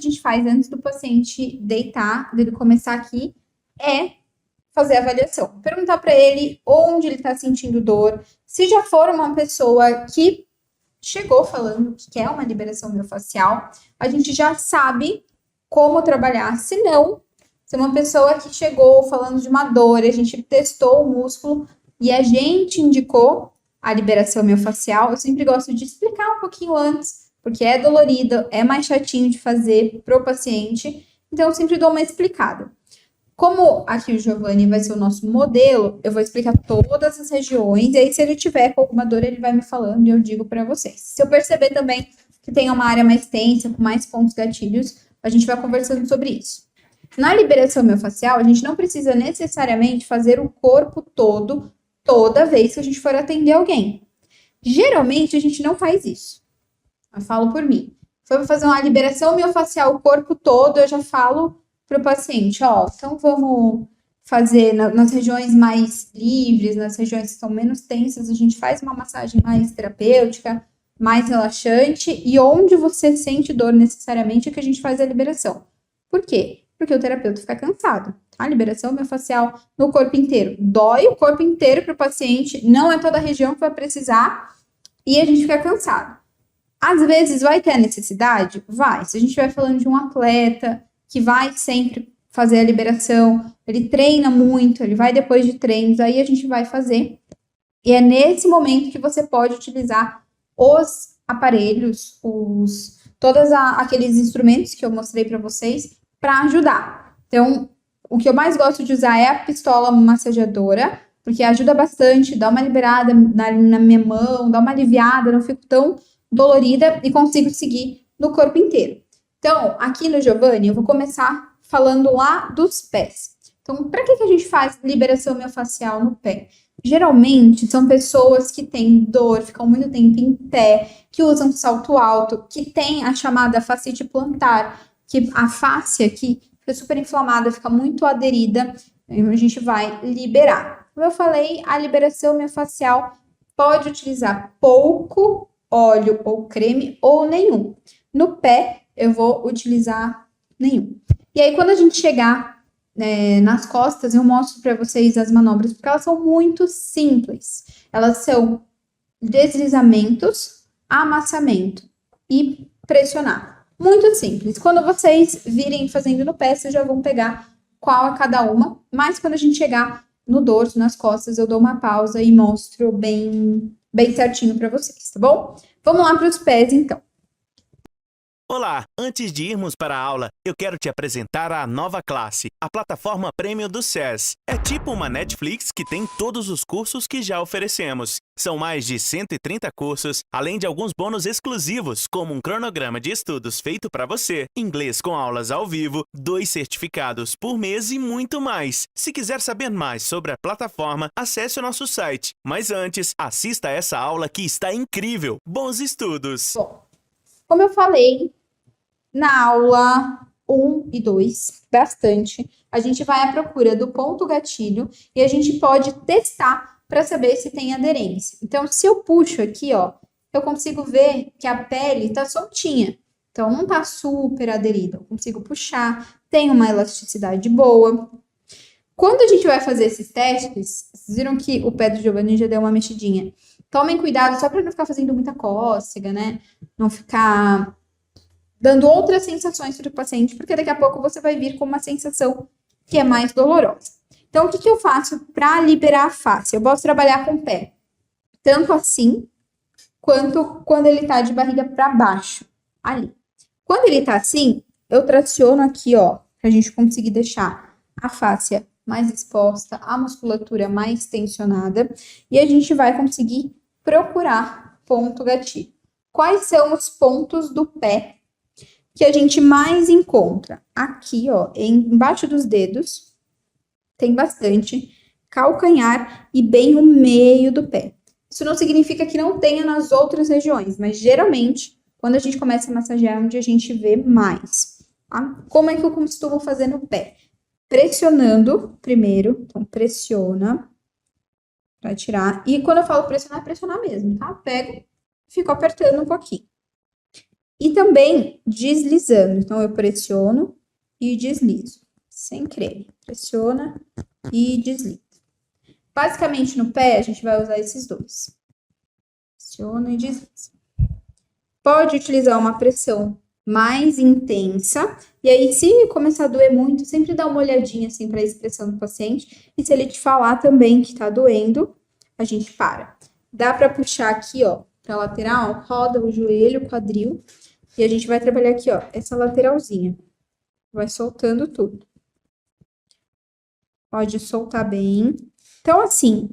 a gente faz antes do paciente deitar, dele começar aqui, é fazer a avaliação. Perguntar para ele onde ele está sentindo dor. Se já for uma pessoa que chegou falando que quer uma liberação miofascial, a gente já sabe como trabalhar. Se não, se uma pessoa que chegou falando de uma dor, a gente testou o músculo e a gente indicou a liberação miofascial, eu sempre gosto de explicar um pouquinho antes, porque é dolorido, é mais chatinho de fazer pro paciente, então eu sempre dou uma explicada. Como aqui o Giovanni vai ser o nosso modelo, eu vou explicar todas as regiões, e aí se ele tiver com alguma dor, ele vai me falando e eu digo para vocês. Se eu perceber também que tem uma área mais tensa, com mais pontos gatilhos, a gente vai conversando sobre isso. Na liberação miofascial, a gente não precisa necessariamente fazer o corpo todo, toda vez que a gente for atender alguém. Geralmente, a gente não faz isso. Eu falo por mim. Se for fazer uma liberação miofascial o corpo todo, eu já falo para o paciente, ó, então vamos fazer nas regiões mais livres, nas regiões que são menos tensas, a gente faz uma massagem mais terapêutica, mais relaxante, e onde você sente dor necessariamente é que a gente faz a liberação. Por quê? Porque o terapeuta fica cansado. A liberação miofascial no corpo inteiro. Dói o corpo inteiro para o paciente, não é toda a região que vai precisar, e a gente fica cansado. Às vezes vai ter a necessidade? Vai. Se a gente estiver falando de um atleta que vai sempre fazer a liberação, ele treina muito, ele vai depois de treinos, aí a gente vai fazer. E é nesse momento que você pode utilizar os aparelhos, todos aqueles instrumentos que eu mostrei para vocês, para ajudar. Então, o que eu mais gosto de usar é a pistola massageadora, porque ajuda bastante, dá uma liberada na minha mão, dá uma aliviada, não fico tão dolorida e consigo seguir no corpo inteiro. Então, aqui no Giovanni, eu vou começar falando lá dos pés. Então, para que a gente faz liberação miofascial no pé? Geralmente, são pessoas que têm dor, ficam muito tempo em pé, que usam salto alto, que tem a chamada fascite plantar, que a face aqui fica super inflamada, fica muito aderida, a gente vai liberar. Como eu falei, a liberação miofascial pode utilizar pouco óleo ou creme ou nenhum. No pé, eu vou utilizar nenhum. E aí, quando a gente chegar nas costas, eu mostro para vocês as manobras, porque elas são muito simples. Elas são deslizamentos, amassamento e pressionar. Muito simples. Quando vocês virem fazendo no pé, vocês já vão pegar qual é cada uma. Mas quando a gente chegar no dorso, nas costas, eu dou uma pausa e mostro bem certinho para vocês, tá bom? Vamos lá para os pés, então. Olá! Antes de irmos para a aula, eu quero te apresentar a nova classe, a plataforma Premium do SES. É tipo uma Netflix que tem todos os cursos que já oferecemos. São mais de 130 cursos, além de alguns bônus exclusivos, como um cronograma de estudos feito para você, inglês com aulas ao vivo, 2 certificados por mês e muito mais. Se quiser saber mais sobre a plataforma, acesse o nosso site. Mas antes, assista a essa aula que está incrível. Bons estudos! Bom, como eu falei, na aula 1 e 2, bastante, a gente vai à procura do ponto gatilho e a gente pode testar para saber se tem aderência. Então, se eu puxo aqui, ó, eu consigo ver que a pele tá soltinha. Então, não tá super aderida. Eu consigo puxar, tem uma elasticidade boa. Quando a gente vai fazer esses testes, vocês viram que o pé do Giovanni já deu uma mexidinha. Tomem cuidado só para não ficar fazendo muita cócega, né? Não ficar dando outras sensações para o paciente, porque daqui a pouco você vai vir com uma sensação que é mais dolorosa. Então, o que eu faço para liberar a face? Eu posso trabalhar com o pé, tanto assim, quanto quando ele tá de barriga para baixo, ali. Quando ele tá assim, eu traciono aqui, ó, pra gente conseguir deixar a face mais exposta, a musculatura mais tensionada, e a gente vai conseguir procurar ponto gatilho. Quais são os pontos do pé que a gente mais encontra? Aqui, ó, embaixo dos dedos, tem bastante, calcanhar e bem no meio do pé. Isso não significa que não tenha nas outras regiões, mas geralmente, quando a gente começa a massagear, é onde a gente vê mais. Tá? Como é que eu costumo fazer no pé? Pressionando primeiro, então pressiona para tirar. E quando eu falo pressionar, é pressionar mesmo, tá? Pego, fico apertando um pouquinho. E também deslizando. Então, eu pressiono e deslizo. Sem creme. Pressiona e desliza. Basicamente, no pé, a gente vai usar esses dois. Pressiona e desliza. Pode utilizar uma pressão mais intensa. E aí, se começar a doer muito, sempre dá uma olhadinha assim para a expressão do paciente. E se ele te falar também que tá doendo, a gente para. Dá para puxar aqui, ó, pra lateral, roda o joelho, o quadril. E a gente vai trabalhar aqui, ó, essa lateralzinha. Vai soltando tudo. Pode soltar bem. Então, assim,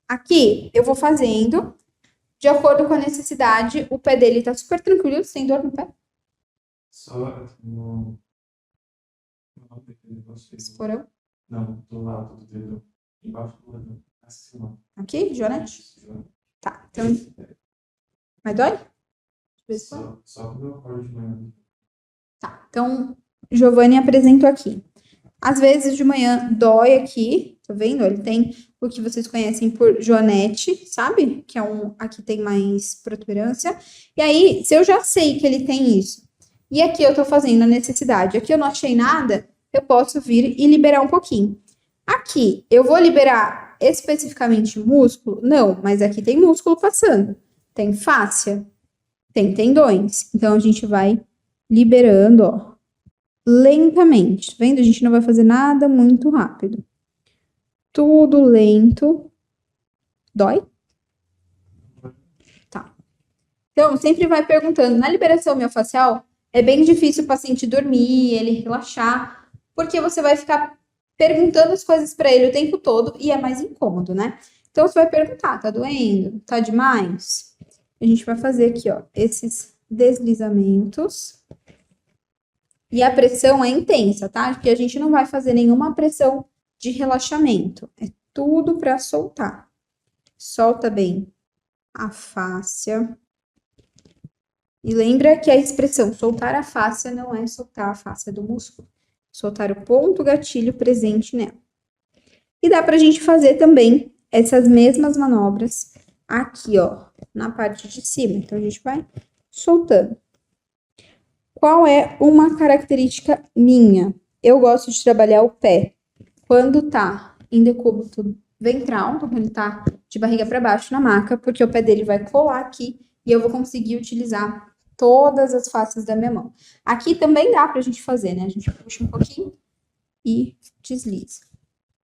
aqui eu vou fazendo de acordo com a necessidade. O pé dele tá super tranquilo, sem dor no pé. Só no Esporão. Não, do lado do dedo. Embaixo do dedo. Acima. Aqui, Jonete? Tá, então. Mas dói? Só quando eu acordo de manhã. Tá, então, Giovanni apresentou aqui. Às vezes de manhã dói aqui, tá vendo? Ele tem o que vocês conhecem por Jonete, sabe? Que é aqui tem mais protuberância. E aí, se eu já sei que ele tem isso, e aqui eu tô fazendo a necessidade, aqui eu não achei nada, eu posso vir e liberar um pouquinho. Aqui, eu vou liberar especificamente músculo? Não, mas aqui tem músculo passando. Tem fáscia, tem tendões. Então, a gente vai liberando, ó, lentamente. Tá vendo? A gente não vai fazer nada muito rápido. Tudo lento. Dói? Tá. Então, sempre vai perguntando. Na liberação miofascial, é bem difícil o paciente dormir, ele relaxar, porque você vai ficar perguntando as coisas para ele o tempo todo e é mais incômodo, né? Então, você vai perguntar, tá doendo? Tá demais? A gente vai fazer aqui, ó, esses deslizamentos. E a pressão é intensa, tá? Porque a gente não vai fazer nenhuma pressão de relaxamento. É tudo para soltar. Solta bem a fáscia. E lembra que a expressão soltar a fáscia não é soltar a fáscia do músculo. Soltar o ponto gatilho presente nela. E dá pra gente fazer também essas mesmas manobras aqui, ó, na parte de cima. Então, a gente vai soltando. Qual é uma característica minha? Eu gosto de trabalhar o pé quando tá em decúbito ventral, então quando ele tá de barriga para baixo na maca, porque o pé dele vai colar aqui e eu vou conseguir utilizar todas as faces da minha mão. Aqui também dá pra gente fazer, né? A gente puxa um pouquinho e desliza.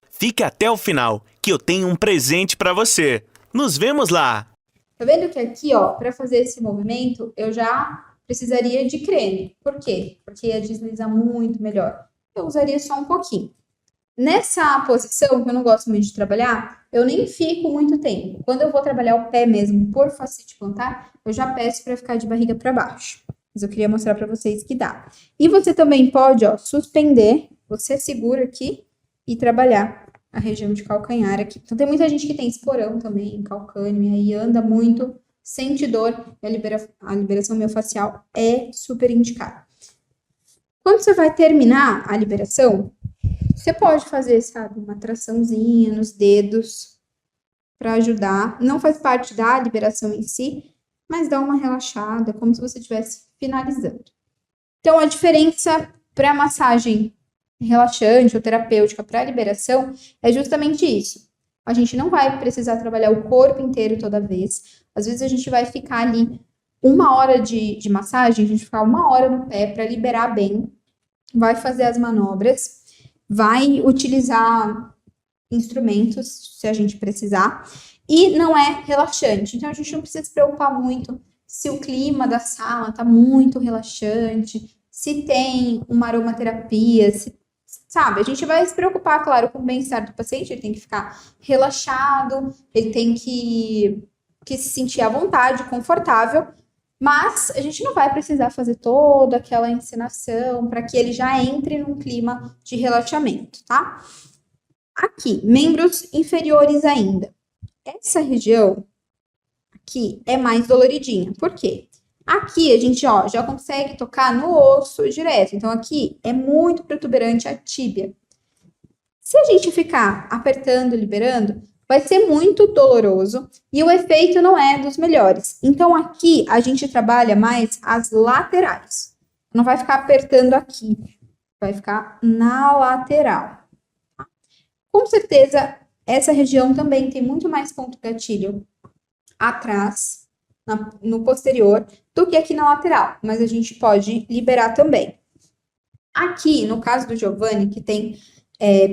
Fique até o final, que eu tenho um presente para você. Nos vemos lá! Tá vendo que aqui, ó, para fazer esse movimento, eu já precisaria de creme. Por quê? Porque ia deslizar muito melhor. Eu usaria só um pouquinho. Nessa posição, que eu não gosto muito de trabalhar, eu nem fico muito tempo. Quando eu vou trabalhar o pé mesmo por fascite plantar, eu já peço para ficar de barriga para baixo. Mas eu queria mostrar para vocês que dá. E você também pode, ó, suspender. Você segura aqui e trabalhar a região de calcanhar aqui. Então, tem muita gente que tem esporão também, calcâneo, e aí anda muito, sente dor, e a liberação miofascial é super indicada. Quando você vai terminar a liberação, você pode fazer, sabe, uma traçãozinha nos dedos para ajudar. Não faz parte da liberação em si, mas dá uma relaxada, como se você estivesse finalizando. Então, a diferença para massagem relaxante ou terapêutica para liberação é justamente isso. A gente não vai precisar trabalhar o corpo inteiro toda vez. Às vezes a gente vai ficar ali 1 hora de massagem, a gente ficar 1 hora no pé para liberar bem, vai fazer as manobras, vai utilizar instrumentos se a gente precisar, e não é relaxante. Então a gente não precisa se preocupar muito se o clima da sala está muito relaxante, se tem uma aromaterapia, sabe? A gente vai se preocupar, claro, com o bem-estar do paciente, ele tem que ficar relaxado, ele tem que se sentir à vontade, confortável, mas a gente não vai precisar fazer toda aquela encenação para que ele já entre num clima de relaxamento, tá? Aqui, membros inferiores ainda. Essa região aqui é mais doloridinha. Por quê? Aqui a gente, ó, já consegue tocar no osso direto. Então, aqui é muito protuberante a tíbia. Se a gente ficar apertando, liberando, vai ser muito doloroso e o efeito não é dos melhores. Então, aqui a gente trabalha mais as laterais. Não vai ficar apertando aqui, vai ficar na lateral. Com certeza, essa região também tem muito mais ponto gatilho atrás, no posterior, do que aqui na lateral, mas a gente pode liberar também. Aqui, no caso do Giovanni, que tem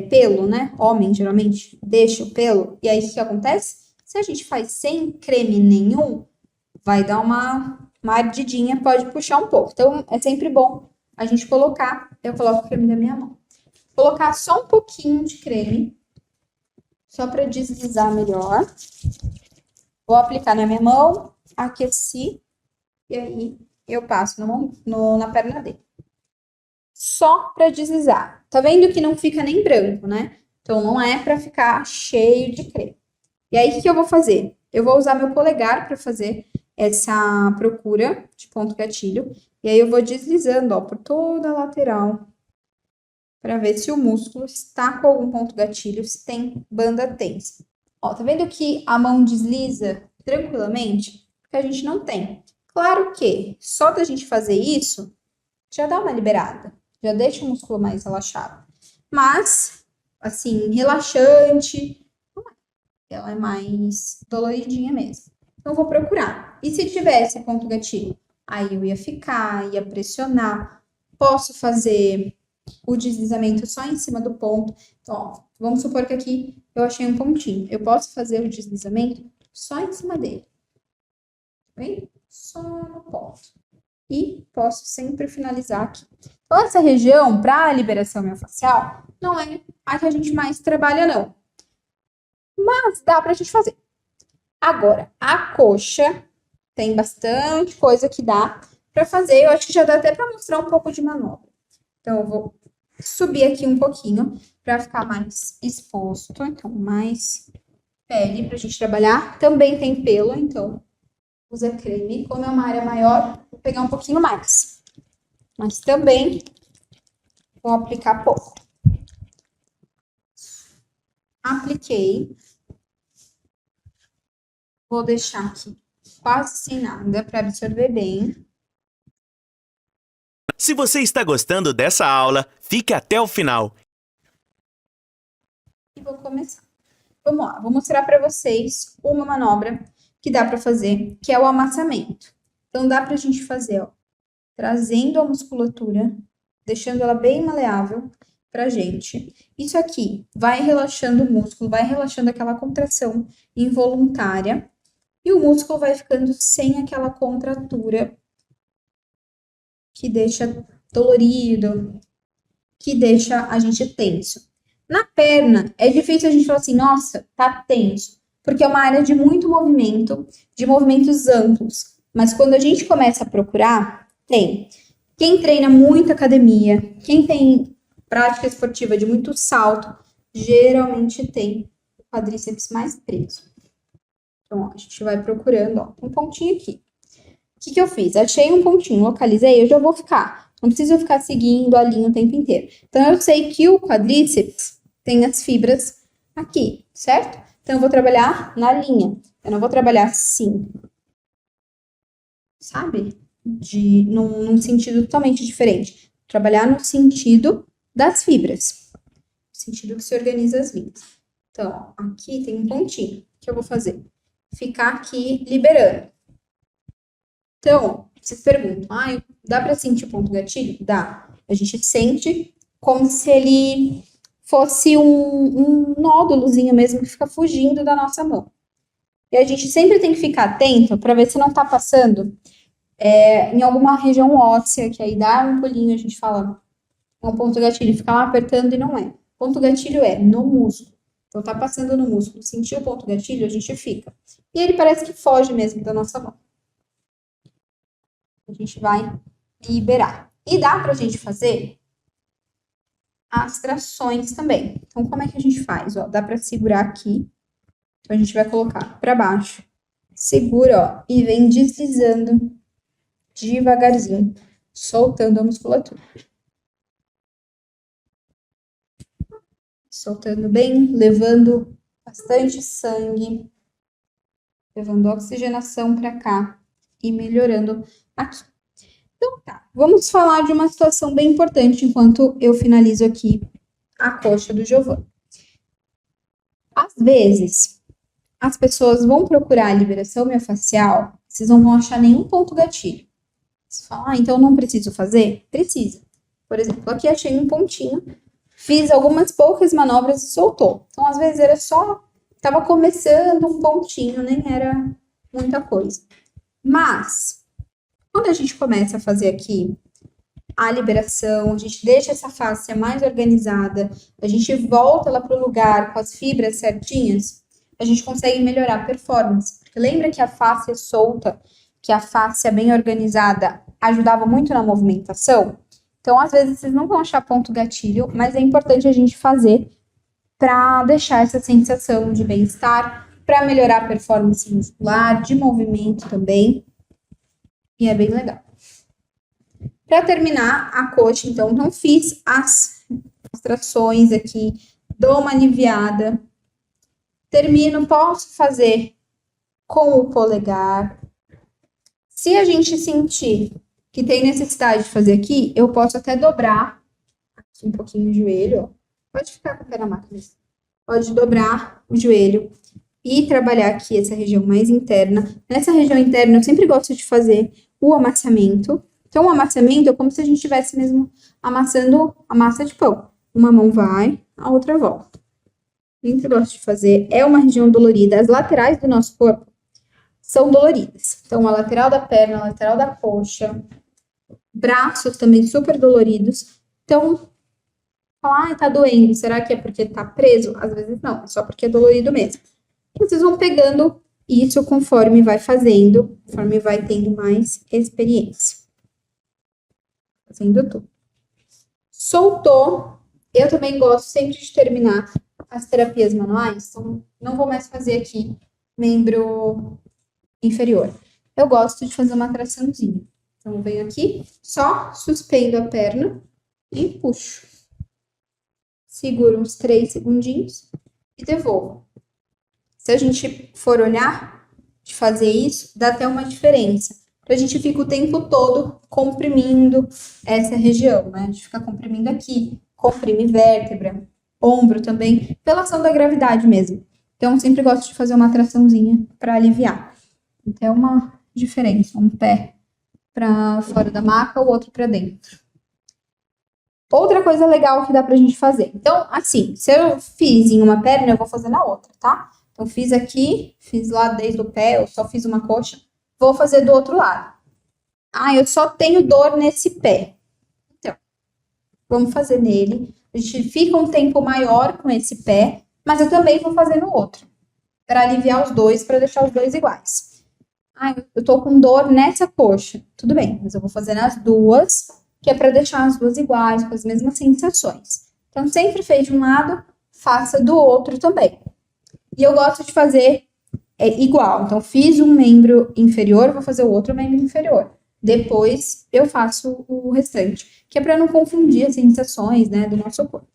pelo, né? Homem, geralmente, deixa o pelo. E aí, o que acontece? Se a gente faz sem creme nenhum, vai dar uma ardidinha, pode puxar um pouco. Então, é sempre bom a gente colocar. Eu coloco o creme da minha mão. Colocar só um pouquinho de creme, só para deslizar melhor. Vou aplicar na minha mão, aqueci, e aí eu passo na perna dele. Só para deslizar. Tá vendo que não fica nem branco, né? Então, não é para ficar cheio de creme. E aí, o que eu vou fazer? Eu vou usar meu polegar para fazer essa procura de ponto gatilho. E aí, eu vou deslizando, ó, por toda a lateral. Para ver se o músculo está com algum ponto gatilho, se tem banda tensa. Ó, tá vendo que a mão desliza tranquilamente? Porque a gente não tem. Claro que só da gente fazer isso, já dá uma liberada. Já deixa o músculo mais relaxado. Mas, assim, relaxante, ela é mais doloridinha mesmo. Então, vou procurar. E se tivesse ponto gatilho? Aí eu ia ficar, ia pressionar. Posso fazer o deslizamento só em cima do ponto. Então, ó, vamos supor que aqui eu achei um pontinho. Eu posso fazer o deslizamento só em cima dele. Tá vendo? Só no ponto. E posso sempre finalizar aqui. Então, essa região, para a liberação miofascial, não é a que a gente mais trabalha, não. Mas dá pra gente fazer. Agora, a coxa tem bastante coisa que dá para fazer. Eu acho que já dá até para mostrar um pouco de manobra. Então, eu vou subir aqui um pouquinho para ficar mais exposto. Então, mais pele para a gente trabalhar. Também tem pelo, então usa creme. Como é uma área maior, vou pegar um pouquinho mais. Mas também vou aplicar pouco. Apliquei. Vou deixar aqui quase sem nada para absorver bem. Se você está gostando dessa aula, fique até o final. E vou começar. Vamos lá, vou mostrar para vocês uma manobra que dá para fazer, que é o amassamento. Então, dá para a gente fazer, ó, trazendo a musculatura, deixando ela bem maleável pra gente. Isso aqui vai relaxando o músculo, vai relaxando aquela contração involuntária, e o músculo vai ficando sem aquela contratura que deixa dolorido, que deixa a gente tenso. Na perna, é difícil a gente falar assim, nossa, tá tenso, porque é uma área de muito movimento, de movimentos amplos. Mas quando a gente começa a procurar, tem. Quem treina muita academia, quem tem prática esportiva de muito salto, geralmente tem o quadríceps mais preso. Então, ó, a gente vai procurando, ó, um pontinho aqui. O que eu fiz? Achei um pontinho, localizei, eu já vou ficar. Não preciso ficar seguindo a linha o tempo inteiro. Então, eu sei que o quadríceps tem as fibras aqui, certo? Então, eu vou trabalhar na linha. Eu não vou trabalhar assim. Sabe? Num sentido totalmente diferente. Trabalhar no sentido das fibras. No sentido que se organiza as linhas. Então, ó, aqui tem um pontinho. O que eu vou fazer? Ficar aqui liberando. Então, vocês perguntam, dá para sentir o ponto gatilho? Dá. A gente sente como se ele fosse um nódulozinho mesmo que fica fugindo da nossa mão. E a gente sempre tem que ficar atento para ver se não tá passando em alguma região óssea, que aí dá um pulinho, a gente fala, é um ponto gatilho, fica lá apertando e não é. Ponto gatilho é no músculo. Então, tá passando no músculo, sentiu o ponto gatilho, a gente fica. E ele parece que foge mesmo da nossa mão. A gente vai liberar. E dá pra gente fazer as trações também. Então, como é que a gente faz? Ó, dá pra segurar aqui. Então, a gente vai colocar pra baixo. Segura, ó, e vem deslizando devagarzinho, soltando a musculatura. Soltando bem, levando bastante sangue, levando oxigenação para cá e melhorando aqui. Então tá, vamos falar de uma situação bem importante enquanto eu finalizo aqui a coxa do Giovanni. Às vezes, as pessoas vão procurar a liberação miofascial, vocês não vão achar nenhum ponto gatilho. Você fala, então não preciso fazer? Precisa. Por exemplo, aqui achei um pontinho, fiz algumas poucas manobras e soltou. Então, às vezes, era só, estava começando um pontinho, nem era muita coisa. Mas, quando a gente começa a fazer aqui a liberação, a gente deixa essa fáscia mais organizada, a gente volta ela para o lugar com as fibras certinhas, a gente consegue melhorar a performance. Porque lembra que a fáscia solta, que a fáscia bem organizada ajudava muito na movimentação? Então, às vezes, vocês não vão achar ponto gatilho, mas é importante a gente fazer para deixar essa sensação de bem-estar, para melhorar a performance muscular, de movimento também. E é bem legal. Para terminar a coxa, então, não fiz as trações aqui, dou uma aliviada. Termino, posso fazer com o polegar. Se a gente sentir que tem necessidade de fazer aqui, eu posso até dobrar aqui um pouquinho o joelho, ó. Pode ficar com o pé na máquina. Pode dobrar o joelho e trabalhar aqui essa região mais interna. Nessa região interna, eu sempre gosto de fazer o amassamento. Então, o amassamento é como se a gente estivesse mesmo amassando a massa de pão. Uma mão vai, a outra volta. Sempre gosto de fazer. É uma região dolorida. As laterais do nosso corpo são doloridas. Então, a lateral da perna, a lateral da coxa, braços também super doloridos. Então, falar, tá doendo. Será que é porque tá preso? Às vezes não, é só porque é dolorido mesmo. E vocês vão pegando isso conforme vai fazendo, conforme vai tendo mais experiência. Fazendo tudo. Soltou. Eu também gosto sempre de terminar as terapias manuais, então não vou mais fazer aqui membro inferior. Eu gosto de fazer uma traçãozinha. Então, eu venho aqui, só suspendo a perna e puxo. Seguro uns 3 segundinhos e devolvo. Se a gente for olhar de fazer isso, dá até uma diferença. A gente fica o tempo todo comprimindo essa região, né? A gente fica comprimindo aqui, comprime vértebra, ombro também, pela ação da gravidade mesmo. Então, eu sempre gosto de fazer uma traçãozinha para aliviar. Então, é uma diferença, um pé para fora da maca, o outro para dentro. Outra coisa legal que dá pra gente fazer. Então, assim, se eu fiz em uma perna, eu vou fazer na outra, tá? Então, fiz aqui, fiz lá desde o pé, eu só fiz uma coxa, vou fazer do outro lado. Ah, eu só tenho dor nesse pé. Então, vamos fazer nele. A gente fica um tempo maior com esse pé, mas eu também vou fazer no outro. Para aliviar os dois, para deixar os dois iguais. Ah, eu tô com dor nessa coxa. Tudo bem, mas eu vou fazer nas duas, que é para deixar as duas iguais, com as mesmas sensações. Então, sempre fez de um lado, faça do outro também. E eu gosto de fazer igual. Então, fiz um membro inferior, vou fazer o outro membro inferior. Depois, eu faço o restante, que é para não confundir as sensações, né, do nosso corpo.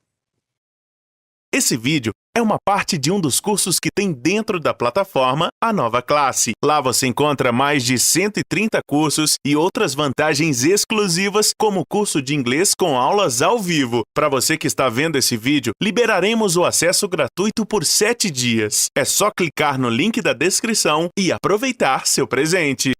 Esse vídeo é uma parte de um dos cursos que tem dentro da plataforma A Nova Classe. Lá você encontra mais de 130 cursos e outras vantagens exclusivas, como o curso de inglês com aulas ao vivo. Para você que está vendo esse vídeo, liberaremos o acesso gratuito por 7 dias. É só clicar no link da descrição e aproveitar seu presente.